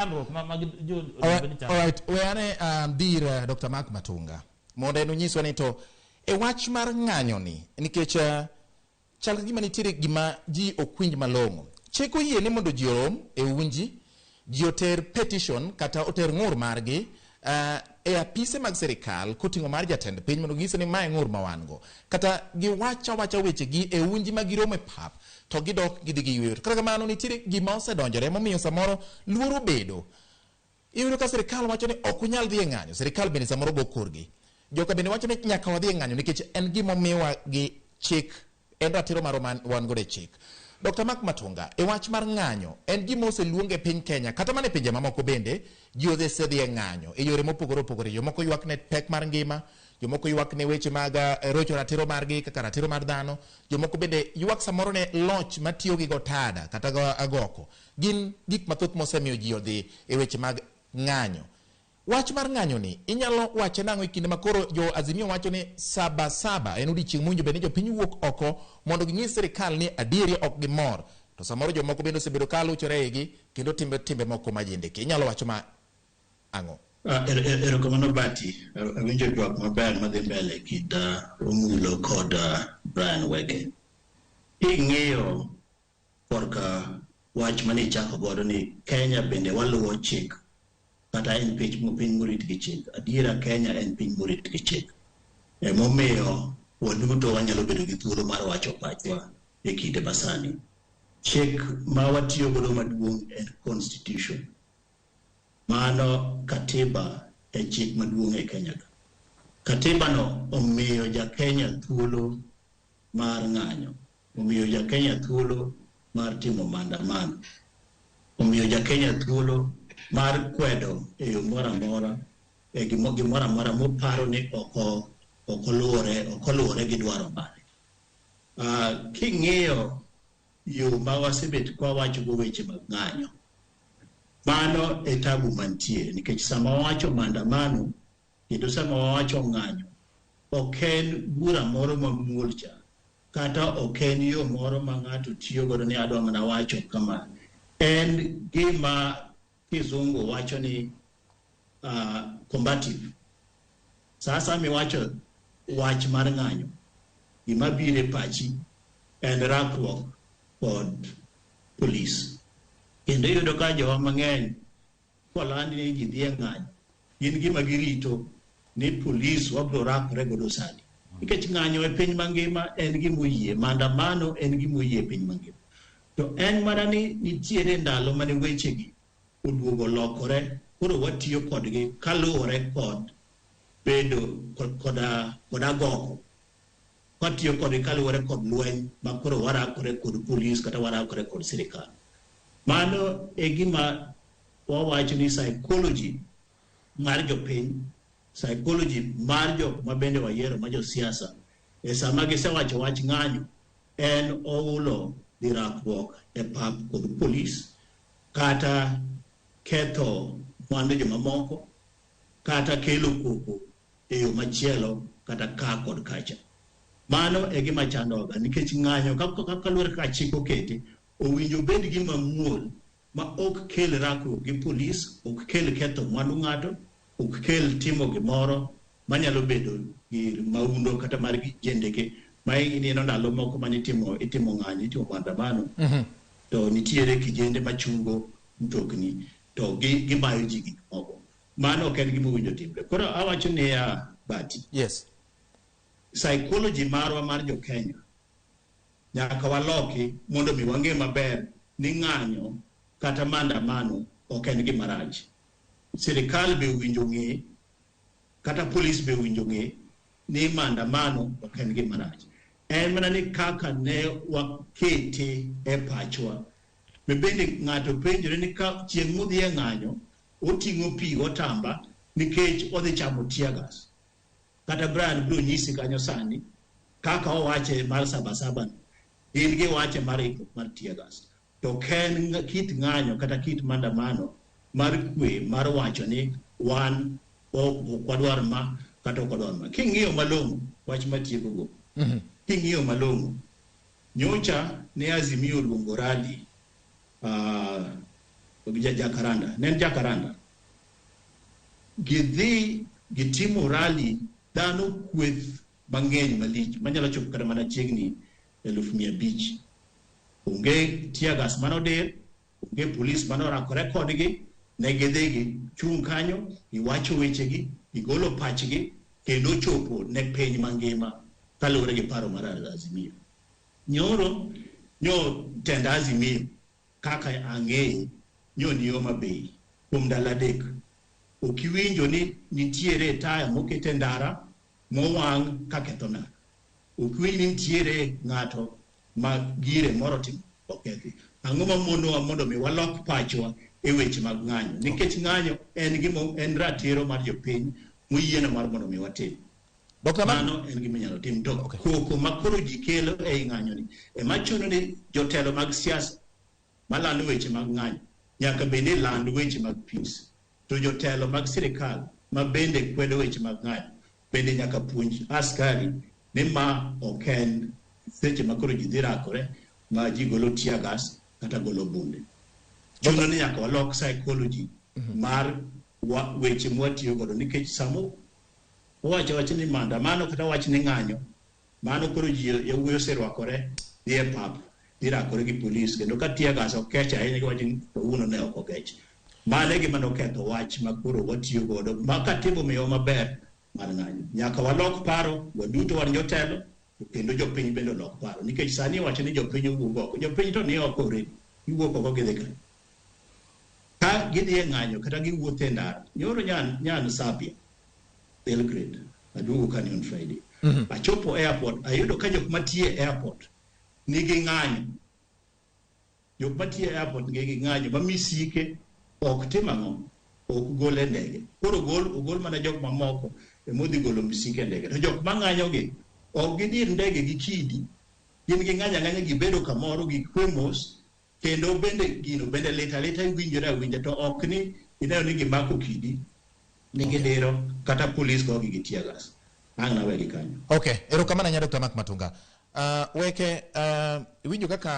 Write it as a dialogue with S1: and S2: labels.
S1: Alright, weane dir Dr. Mark Matunga. Mondo nonyiswa ni to e wach mar ng'anyo ni nikech chal gima nitiere gima ji okwinj malong'o. Chik oyie ni mondo ji orom e unji, ji oter petition kata oter ng'ur margi e apise mag sirikal koting'o mar jatend piny mondo gise ni mae ng'ur mawango. Kata giwacha weche gi e unji ma giromo e pap to gidok gidhi giyweyo. Kata kamano nitiere gima osedonjore momiyo samoro luoro bedo. Iyudo ka sirikal wacho ni ok unyal dhi e ng'anyo, sirikal bende samoro go korgi. Joka bende wacho ni nyaka wadhi e ng'anyo nikech en gima omiwa gi chik, en ratiro mar wan godo e chik. Dr. Mark Matunga, e wach mar ng'anyo, en gima oseluonge piny Kenya, kata mana e pinje mamoko bende, ji osedhi e ng'anyo e yore mopogore opogore. Jomoko ywak ne pek mar ngima, jomoko ywak ne weche mag rocho ratiro margi kaka ratiro mar dhano, jomoko bende ywak samoro ne loch matiyo gi gotada kata agoko. Gin gik mathoth mosemiyo ji odhi e weche mag ng'anyo. Wach mar ng'anyo ni inyalo wache nang'o e kinde makoro jo Azimio wacho ni Sabasaba en odiochieng' mwinjo bende jopiny wuok oko mondo ging'is sirikal ni adieri ok gimor. To samoro jomoko bende osebedo ka luchore igi kendo timbe moko majendeke. Inyalo wacho ma ang'o?
S2: Erokamano Bati, awinjo ywak maber madhi mbele kid Omulo kod Brian Wege. Ing'eyo korka wach mane ichako godo ni Kenya bende waluwo chik kata en piny morit gi chik. Adiera Kenya en piny morit gi chik. Emomiyo waduto wanyalo bedo gi thuolo mar wacho pachwa e kinde masani. Chik ma watiyo godo maduong' en constitution. Mano katiba e chik maduong' e Kenya. Katiba no omiyo ja Kenya thuolo mar ng'anyo. Omiyo ja Kenya thuolo mar timo maandamano. Omiyo ja Kenya thuolo mar kwedo e yo mora mora e gimora mora moparo ni okoluwore gi dwaro mare. King'iyo yo ma wasebet kwa wacho go weche mag ng'anyo, mano e tabu mantie nikech sama wacho maandamano kendo sama wacho ng'anyo ok en bura moro mamuol cha kata ok en yo moro ma ng'ato tiyo godo ni adwa mana wacho kama. En gima kizungu wacho ni combative. Sasa mi wacho wach mar ng'anyo, gima bire pachi en rakruok kod police. Kendo yudo ka jowa mang'eny kolandi ni ji dhi e ng'anyo, gin gima girito ni police wabro rakore godo sani. Nikech ng'anyo e piny mangima en gimoyie, maandamano en gimoyie e piny mangima. To en mana ni nitiere ndalo mane wechegi oduogo lokore, koro watiyo kodgi kaluwore kod bedo kod agoko. Watiyo kodgi kaluwore kod lweny ma koro warakore kod police kata warakore kod sirikal. Mano e gima wawacho ni psychology mar jopiny, psychology mar jok mabende wayiero ma josiasa, e sama gisewacho wach ng'anyo en oulo dhi rakruok e pap kod police kata ketho mwandu jomamoko kata kelo koko e yo machielo kata ka kod kacha. Mano e gima chandoga nikech ng'anyo kaka luwore ka chik okete owinjo bed gima muol ma ok kel rakruok gi police, ok kel ketho mwandu ng'ato, ok kel timo gimoro manyalo bedo gi maundo kata mar jendeke ma ineno ndalo moko mane itimo ng'anyo, itimo maandamano. To nitiere kijende machungo mtokni to gimayo ji gik moko. Mano ok en gima owinjo timre. Koro awacho ni Bati.
S1: Yes.
S2: Psychology marwa mar jo Kenya nyaka waloki mondo mi wang'e maber ni ng'anyo kata maandamano ok en gima rach. Sirikal be owinjo ng'e kata police be owinjo ng'e ni maandamano ok en gima rach. En mana ni kaka ne wakete e pachwa. Bende ng'ato penjore ni ka chieng' modhi e ng'anyo oting'o pi otamba nikech odhi chamo tiagas. Kata Brian bro nyisi kanyo sani kaka owache mar Sabasaba in gi wache mar tiagas. To ken kit ng'anyo kata kit maandamano mar kwe mar wacho ni wan okwadwar ma kata okwadwar ma. King'iyo malong'o wach matieko go. King'iyo malong'o nyocha ne Azimio luongo rally Jacaranda, nen Jacaranda. Gidhi gitimo rally dano kweth mang'eny malich manyalo chopo kata mana chiegni 1,500. Onge tiagas manodir, onge polis manorakore kodgi, ne gidhi chung kanyo, giwacho wechegi, gigolo pachgi, kendo chopo ne piny mangima kaluwore gi paro mar Azimio. Nyoro nyo tend Azimio kaka ang'eye nyo ni Homa Bay kuom ndalo 3. Okiwinjo ni nitiere taya mokete ndara mowang' kaketho ndara. Okiwinjo ni nitiere ng'ato ma gire moro timo okethi. Ang'o mamonowa mondo mi walok pachwa e weche mag ng'anyo, nikech ng'anyo en ratiro mar jopiny moyieno mar mondo mi watim.
S1: Dr.
S2: Mano en gima inyalo tim. To koko makoro ji kelo ei ng'anyoni ema chuno ni jotelo mag siasa malando weche mag ng'anyo nyaka bende land weche mag peace. To jotelo mag sirikal ma bende kwedo weche mag ng'anyo bende nyaka puonj askari ni ma ok en seche makoro ji dhi rakore ma ji golo tear gas kata golo bunde. Chuno ni nyaka walok psychology mar weche mwatiyo godo, nikech samo wacho ni maandamano kata wach ni ng'anyo, mano koro ji yawuoyo oserwakore dhi e pap dhi rakore gi polis, kendo ka tear gas okech ahinya giwacho ni to uno ne ok okech. Mano e gima noketho wach makoro watiyo godo makatimo miyo maber mar ng'anyo. Nyaka walok paro, waduto wan jotelo, kendo jopiny bende olok paro, nikech sani wacho ni jopiny owuok oko. Jopiny to ni oko already, giwuok oko gidhi kanyo. Ka gidhi e ng'anyo kata giwuotho e ndara, nyoro nyan Sapia, Belgrade, aduogo kanyo on Friday. Achopo airport, ayudo ka jok matiye airport nigi ng'anyo. Jok matiye airport nigi ng'anyo ma misike ok tim ang'o, ok gol e ndege. Koro ogol mana jok mamoko emodhi golo misike e ndege. To jok mang'anyogi ok gidir ndege gi kidi, gin gi ng'anya gibedo kamoro gi kwemos, kendo bende gino bende lita winjore awinja, to ok ni ineno ni gimako kidi ni gidiro kata polis go gi tear gas. Ang' nawegi kanyo.
S1: Okay, erokamano nya Dr. Mark Matunga. Weke winjo kaka